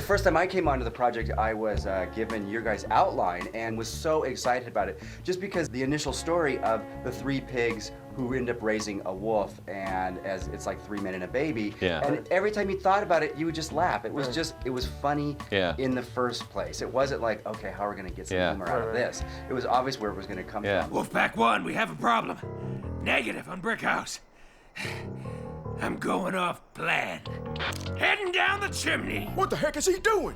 first time I came onto the project, I was given your guys' outline and was so excited about it. Just because the initial story of the 3 pigs who end up raising a wolf, and as it's like 3 men and a baby. Yeah. And every time you thought about it, you would just laugh. It was just, it was funny in the first place. It wasn't like, okay, how are we gonna get some humor out of this? It was obvious where it was gonna come from. Wolfpack 1, we have a problem. Negative on Brick House. I'm going off plan. Heading down the chimney. What the heck is he doing?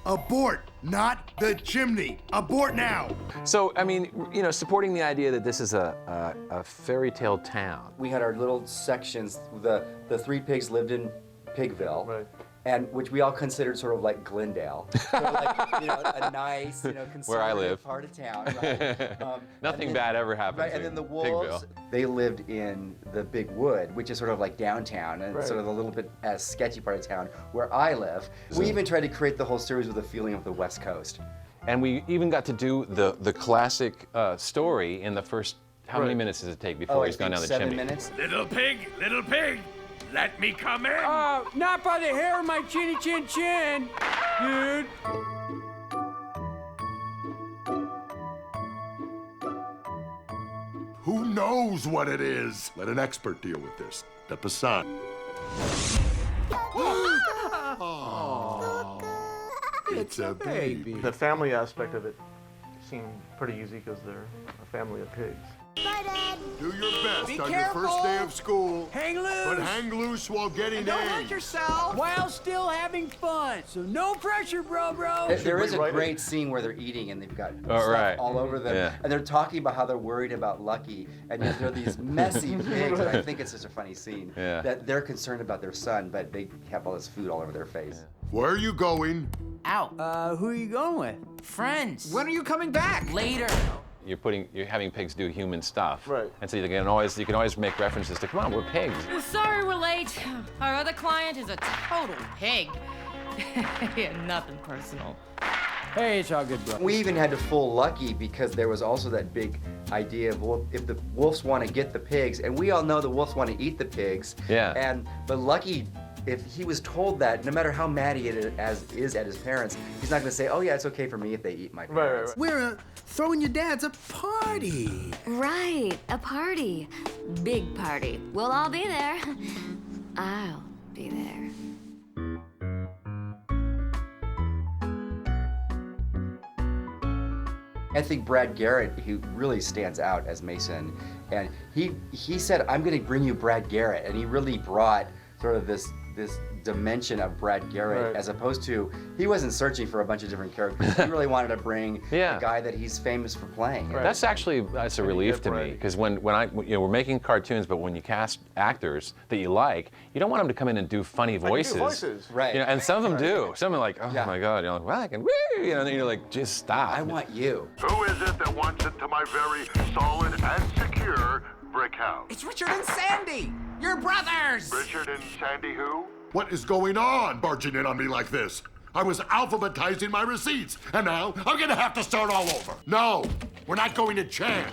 Abort, not the chimney. Abort now. So, I mean, you know, supporting the idea that this is a fairy tale town. We had our little sections. The 3 pigs lived in Pigville. And which we all considered sort of like Glendale, sort of like, you know, a nice, you know, conservative part of town. Right? Nothing bad ever happened. Right, and then the wolves, they lived in the Big Wood, which is sort of like downtown, and sort of a little bit as sketchy part of town where I live. We even tried to create the whole series with a feeling of the West Coast. And we even got to do the classic story in the first. How many minutes does it take before he's gone down the chimney? 7 minutes. Little pig, let me come in. Not by the hair of my chinny chin chin, dude. Who knows what it is? Let an expert deal with this. Step aside. It's a baby. The family aspect of it seemed pretty easy because they're a family of pigs. Bye, Dad. Do your best Be on careful. your first day of school. Hang loose. But hang loose while getting Don't hurt A's. yourself while still having fun. So no pressure, bro. There is a great scene where they're eating and they've got Oh, stuff right. all over them, and they're talking about how they're worried about Lucky, and yet they're these messy pigs. And I think it's such a funny scene that they're concerned about their son, but they have all this food all over their face. Where are you going? Out. Who are you going with? Friends. When are you coming back? Later. You're having pigs do human stuff. Right. And so you can always make references to, come on, we're pigs. Sorry we're late. Our other client is a total pig. Yeah, nothing personal. Hey, it's all good, bro. We even had to fool Lucky because there was also that big idea of, well, if the wolves want to get the pigs, and we all know the wolves want to eat the pigs. Yeah. But Lucky, if he was told that, no matter how mad he is at his parents, he's not going to say, oh yeah, it's okay for me if they eat my parents. We're throwing your dads a party. Right, a party. Big party. We'll all be there. I'll be there. I think Brad Garrett, he really stands out as Mason, and he said, I'm going to bring you Brad Garrett, and he really brought sort of this dimension of Brad Garrett, as opposed to, he wasn't searching for a bunch of different characters. He really wanted to bring the guy that he's famous for playing. That's a relief to me, because when we're making cartoons, but when you cast actors that you like, you don't want them to come in and do funny voices. Right. You know, and some of them do. Some are like, oh my God, you know, well, I can, woo, you know, and then you're like, just stop. I want you. Who is it that wants into my very solid and secure brick house? It's Richard and Sandy. Your brothers. Richard and Sandy who? What is going on, barging in on me like this? I was alphabetizing my receipts, and now I'm gonna have to start all over. No, we're not going to Chan.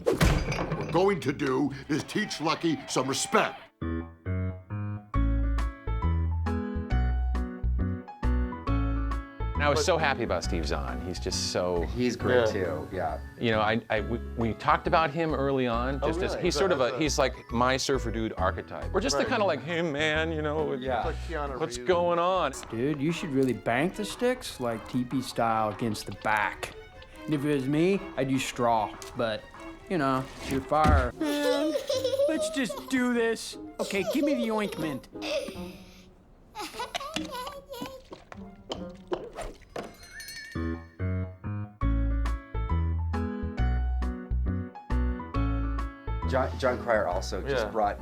What we're going to do is teach Lucky some respect. I was so happy about Steve Zahn. He's just so... He's great too, You know, we talked about him early on. Just as he's sort of he's like my surfer dude archetype. We're just the kind of like, hey man, you know, what's going on? Dude, you should really bank the sticks like teepee style against the back. And if it was me, I'd use straw. But, you know, it's your fire. Man, let's just do this. Okay, give me the ointment. John Cryer also just brought,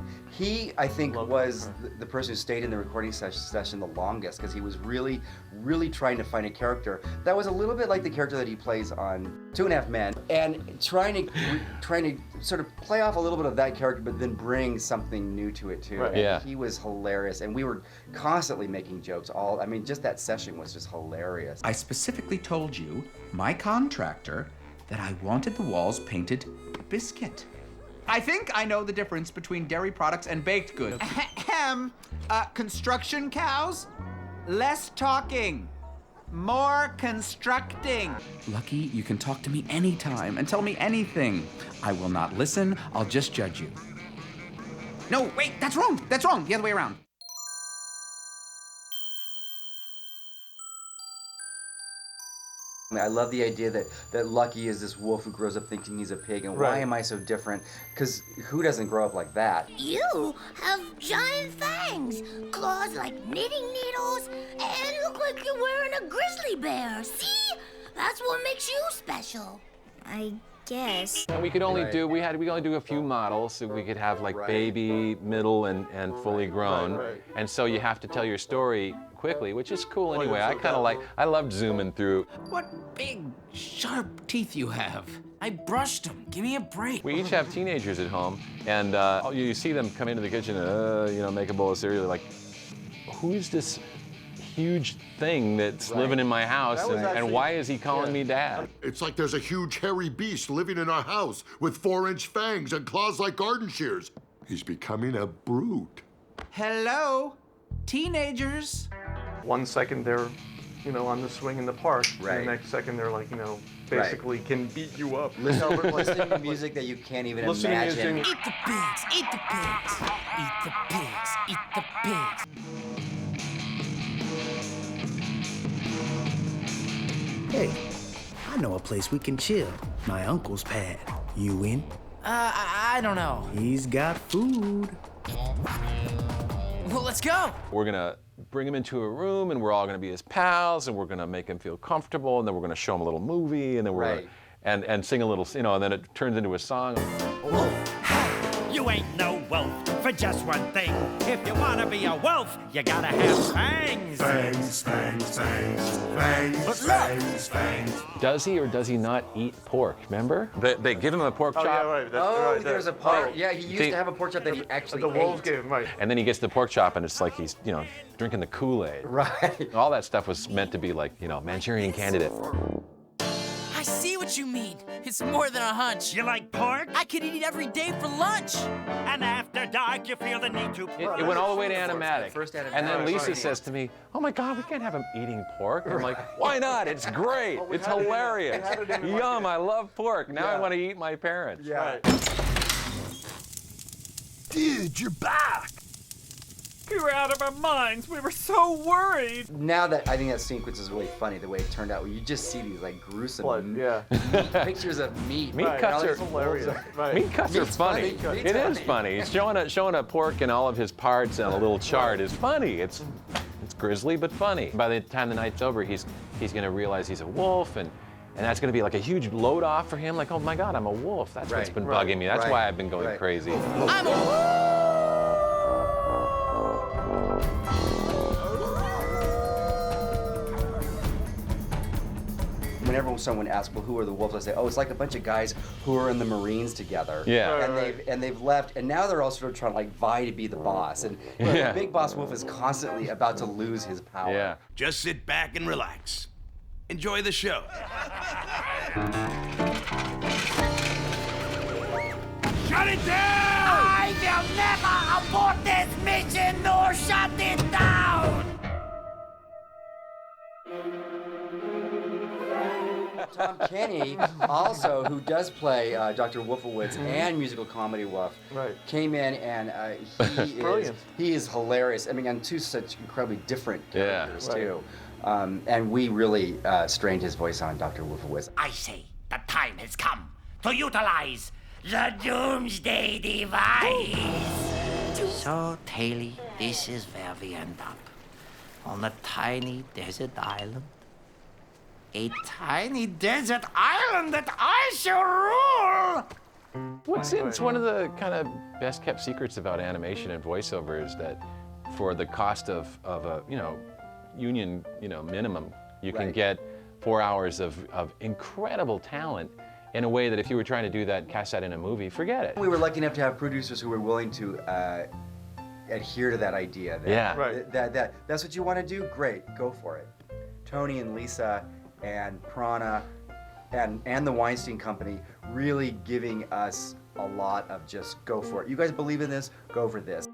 I think, was the person who stayed in the recording session the longest, because he was really, really trying to find a character that was a little bit like the character that he plays on 2.5 Men, and trying to sort of play off a little bit of that character, but then bring something new to it too. And he was hilarious, and we were constantly making jokes. I mean, just that session was just hilarious. I specifically told you, my contractor, that I wanted the walls painted biscuit. I think I know the difference between dairy products and baked goods. Construction cows? Less talking. More constructing. Lucky, you can talk to me anytime and tell me anything. I will not listen. I'll just judge you. No, wait, that's wrong. That's wrong. The other way around. I love the idea that Lucky is this wolf who grows up thinking he's a pig, and why am I so different? Because who doesn't grow up like that? You have giant fangs, claws like knitting needles, and look like you're wearing a grizzly bear. See? That's what makes you special. I guess. And we could only do, we could only do a few models, so we could have like baby, middle, and fully grown. And so you have to tell your story quickly, which is cool anyway. I kind of like, I loved zooming through. What big, sharp teeth you have. I brushed them. Give me a break. We each have teenagers at home, and you see them come into the kitchen and, you know, make a bowl of cereal. Like, who's this huge thing that's living in my house, and why is he calling me dad? It's like there's a huge hairy beast living in our house with 4-inch fangs and claws like garden shears. He's becoming a brute. Hello, teenagers. 1 second they're, you know, on the swing in the park. Right. And the next second they're like, you know, basically can beat you up. Listening to music that you can't even imagine. Eat the pigs, eat the pigs, eat the pigs, eat the pigs. Hey, I know a place we can chill. My uncle's pad. You in? I don't know. He's got food. Well, let's go. We're gonna bring him into a room, and we're all gonna be his pals, and we're gonna make him feel comfortable, and then we're gonna show him a little movie, and then we're gonna, and sing a little, you know, and then it turns into a song. You ain't no wolf for just one thing. If you wanna be a wolf, you gotta have fangs. Fangs, fangs, fangs, fangs, fangs, fangs. Does he or does he not eat pork? Remember? They give him a pork chop. Yeah, right. There's a pork. Yeah, he used to have a pork chop that he actually The wolves gave him, right. And then he gets the pork chop, and it's like he's, you know, drinking the Kool-Aid. Right. All that stuff was meant to be like, you know, Manchurian Candidate. I see what you mean. It's more than a hunch. You like pork? I could eat it every day for lunch. And after dark, you feel the need to. It went all the way to animatic. First animatic. And then Lisa says to me, "Oh my God, we can't have him eating pork." I'm like, "Why not? It's great. It's hilarious. Yum, I love pork. Now I want to eat my parents." Yeah. Dude, you're back. We were out of our minds. We were so worried. Now that I think that sequence is really funny, the way it turned out, where you just see these like gruesome Yeah. pictures of meat. Meat cuts are hilarious. Meat cuts are funny. It is funny. Showing a pork and all of his parts on a little chart is funny. It's grisly but funny. By the time the night's over, he's gonna realize he's a wolf, and that's gonna be like a huge load off for him. Like, oh my God, I'm a wolf. That's what's been bugging me. That's why I've been going crazy. I'm a wolf. Whenever someone asks, well, who are the wolves? I say, oh, it's like a bunch of guys who are in the Marines together. Yeah. And they've left, and now they're all sort of trying to like vie to be the boss. And the big boss wolf is constantly about to lose his power. Yeah. Just sit back and relax. Enjoy the show. Shut it down! I will never abort this mission nor shut it down! Tom Kenny, also, who does play Dr. Wolfowitz and musical comedy Wolf, came in and he is hilarious. I mean, on two such incredibly different characters too. And we really strained his voice on Dr. Wolfowitz. I say the time has come to utilize the Doomsday Device. So, Taily, this is where we end up. On a tiny desert island. A tiny desert island that I shall rule! It's one of the kind of best kept secrets about animation and voiceover is that for the cost of a, you know, union, you know, minimum, you can get 4 hours of incredible talent in a way that if you were trying to do that, cast that in a movie, forget it. We were lucky enough to have producers who were willing to adhere to that idea. That's what you want to do? Great, go for it. Tony and Lisa and Prana and the Weinstein Company really giving us a lot of just go for it. You guys believe in this? Go for this.